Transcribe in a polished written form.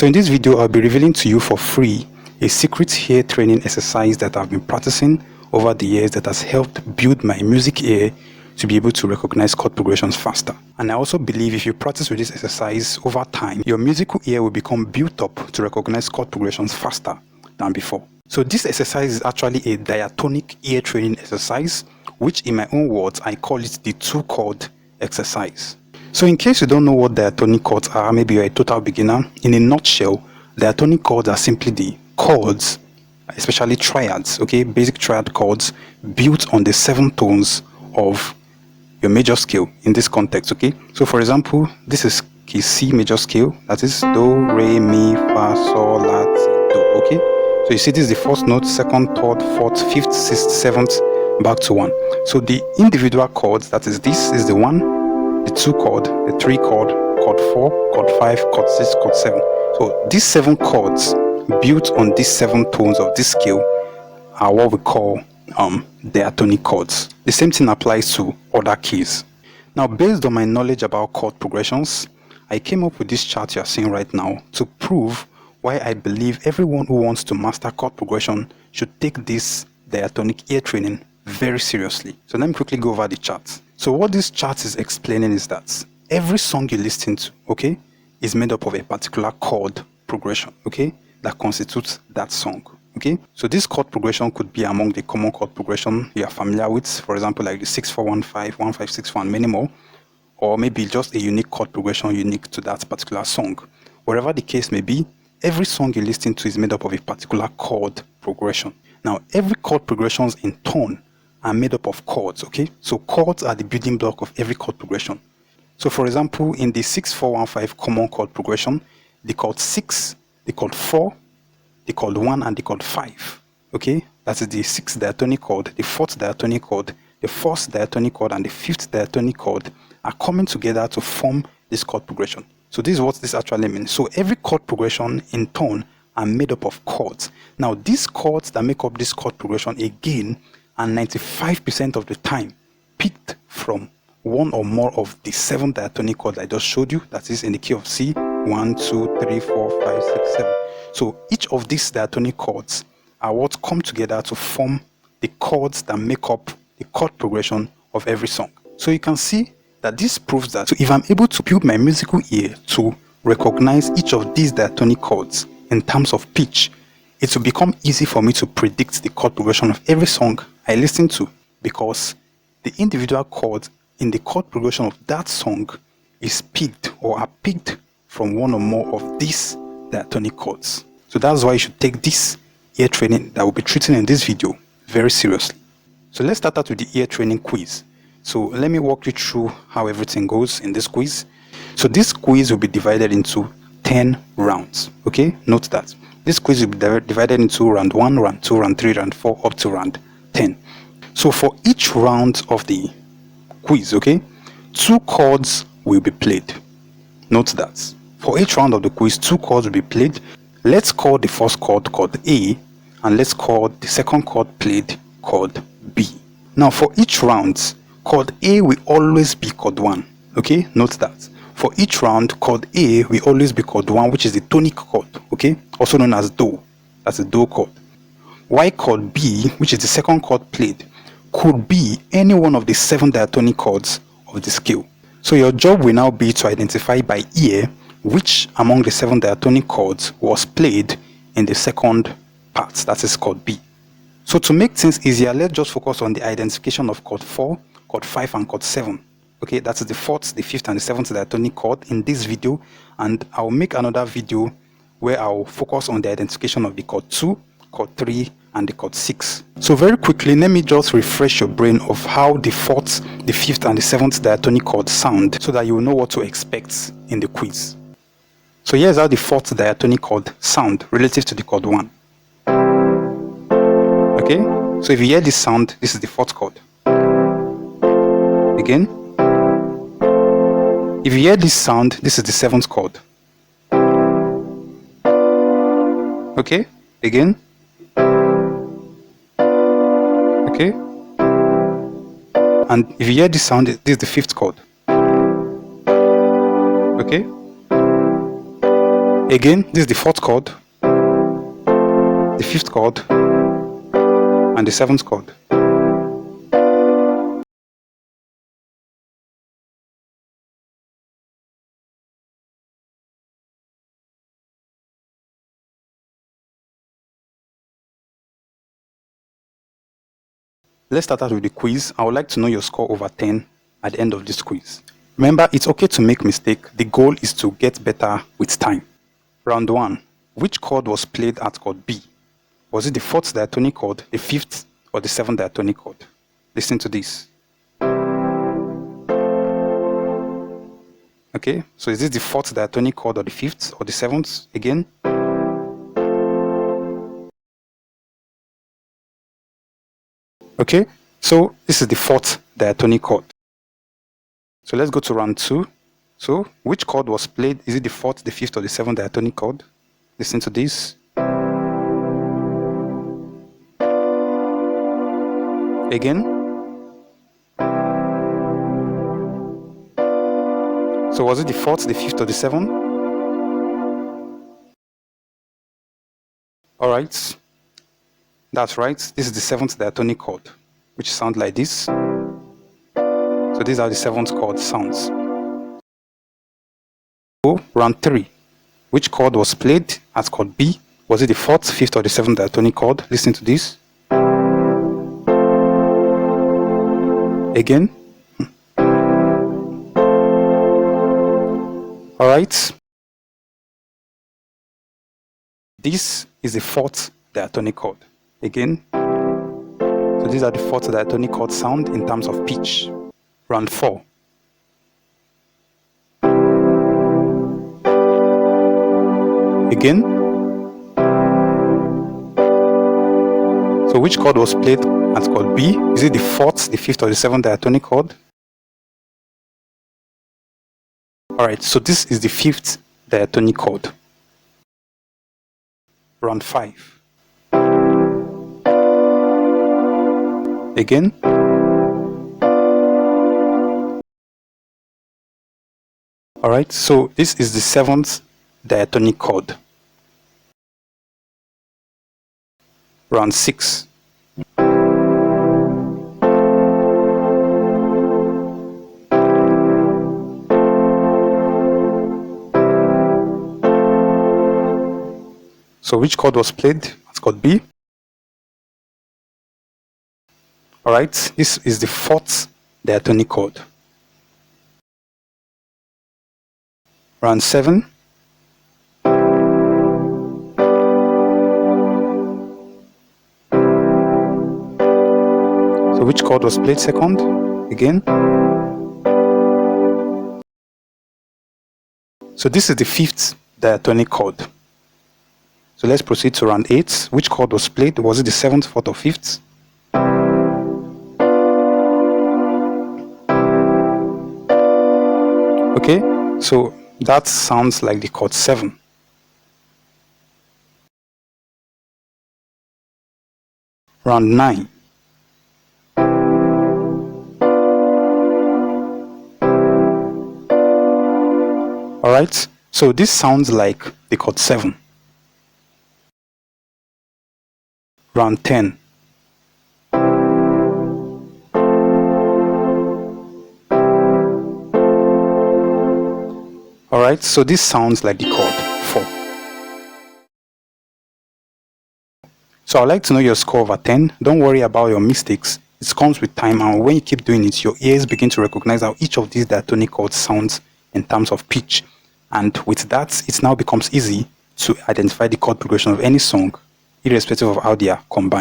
So in this video, I'll be revealing to you for free a secret ear training exercise that I've been practicing over the years that has helped build my music ear to be able to recognize chord progressions faster. And I also believe if you practice with this exercise over time, your musical ear will become built up to recognize chord progressions faster than before. So this exercise is actually a diatonic ear training exercise, which in my own words, I call it the 2-chord exercise. So in case you don't know what diatonic chords are, maybe you're a total beginner, in a nutshell, diatonic chords are simply the chords, especially triads, okay, basic triad chords built on the 7 tones of your major scale in this context, okay. So for example, this is key C major scale, that is do, re, mi, fa, sol, la, ti, do, okay. So you see this is the first note, second, third, fourth, fifth, sixth, seventh, back to 1. So the individual chords, that is this is the 1, the 2 chord, the 3 chord, chord 4, chord 5, chord 6, chord 7. So these 7 chords built on these 7 tones of this scale are what we call diatonic chords. The same thing applies to other keys. Now, based on my knowledge about chord progressions, I came up with this chart you are seeing right now to prove why I believe everyone who wants to master chord progression should take this diatonic ear training very seriously. So let me quickly go over the chart. So what this chart is explaining is that every song you listen to, okay, is made up of a particular chord progression, okay, that constitutes that song, okay. So this chord progression could be among the common chord progression you are familiar with, for example, like the 6-4-1-5, 1-5-6-1, many more, or maybe just a unique chord progression unique to that particular song. Wherever the case may be, every song you listen to is made up of a particular chord progression. Now, every chord progressions in tone are made up of chords, okay? So chords are the building block of every chord progression. So for example, in the 6-4-1-5 common chord progression, the chord 6, the chord 4, the chord 1, and the chord 5, okay? That is the 6th diatonic chord, the 4th diatonic chord, the 1st diatonic chord, and the 5th diatonic chord are coming together to form this chord progression. So this is what this actually means. So every chord progression in tone are made up of chords. Now, these chords that make up this chord progression again are 95% of the time picked from one or more of the 7 diatonic chords I just showed you, that is in the key of C, 1, 2, 3, 4, 5, 6, 7. So each of these diatonic chords are what come together to form the chords that make up the chord progression of every song. So you can see that this proves that if I'm able to build my musical ear to recognize each of these diatonic chords in terms of pitch, it will become easy for me to predict the chord progression of every song I listen to, because the individual chords in the chord progression of that song is picked or are picked from one or more of these diatonic chords. So that's why you should take this ear training that we'll be treating in this video very seriously. So let's start out with the ear training quiz. So let me walk you through how everything goes in this quiz. So this quiz will be divided into 10 rounds, okay? Note that. This quiz will be divided into round 1, round 2, round 3, round 4, up to round 10. So for each round of the quiz, okay, 2 chords will be played. Note that. For each round of the quiz, 2 chords will be played. Let's call the first chord chord A, and let's call the second chord played chord B. Now for each round, chord A will always be chord 1, okay? Note that. For each round, chord A will always be chord 1, which is the tonic chord, okay? Also known as Do. That's a Do chord. While chord B, which is the second chord played, could be any one of the 7 diatonic chords of the scale. So your job will now be to identify by ear which among the 7 diatonic chords was played in the second part, that is chord B. So to make things easier, let's just focus on the identification of chord 4, chord 5, and chord 7. Okay, that's the 4th, the 5th, and the 7th diatonic chord in this video, and I'll make another video where I'll focus on the identification of the chord 2, chord 3, and the chord 6. So very quickly, let me just refresh your brain of how the 4th, the 5th, and the 7th diatonic chords sound, so that you will know what to expect in the quiz. So here's how the 4th diatonic chord sound relative to the chord 1. Okay, so if you hear this sound, this is the 4th chord. Again. If you hear this sound, this is the 7th chord. Okay, again. Okay. And if you hear this sound, this is the 5th chord. Okay. Again, this is the fourth chord, the fifth chord, and the seventh chord. Let's start out with the quiz. I would like to know your score over 10 at the end of this quiz. Remember, it's okay to make mistakes. The goal is to get better with time. Round 1. Which chord was played at chord B? Was it the fourth diatonic chord, the fifth, or the seventh diatonic chord? Listen to this. Okay, so is this the fourth diatonic chord, or the fifth, or the seventh again? Okay, so this is the fourth diatonic chord. So let's go to round 2. So which chord was played? Is it the fourth, the fifth, or the seventh diatonic chord? Listen to this. Again. So was it the fourth, the fifth, or the seventh? Alright. That's right. This is the seventh diatonic chord, which sounds like this. So these are the seventh chord sounds. So round 3. Which chord was played at chord B? Was it the fourth, fifth, or the seventh diatonic chord? Listen to this. Again. Alright. This is the fourth diatonic chord. Again. So these are the fourth diatonic chord sound in terms of pitch. Round 4. Again. So which chord was played at chord B? Is it the fourth, the fifth, or the seventh diatonic chord? Alright, so this is the fifth diatonic chord. Round 5. Again. Alright, so this is the seventh diatonic chord. Round 6. So which chord was played at chord B? Alright, this is the fourth diatonic chord. Round 7. So which chord was played second? Again. So this is the fifth diatonic chord. So let's proceed to round 8. Which chord was played? Was it the seventh, fourth, or fifth? Okay, so that sounds like the chord 7. Round 9. Alright, so this sounds like the chord 7. Round 10. Alright, so this sounds like the chord 4. So I'd like to know your score over 10. Don't worry about your mistakes. It comes with time, and when you keep doing it, your ears begin to recognize how each of these diatonic chords sounds in terms of pitch. And with that, it now becomes easy to identify the chord progression of any song, irrespective of how they are combined.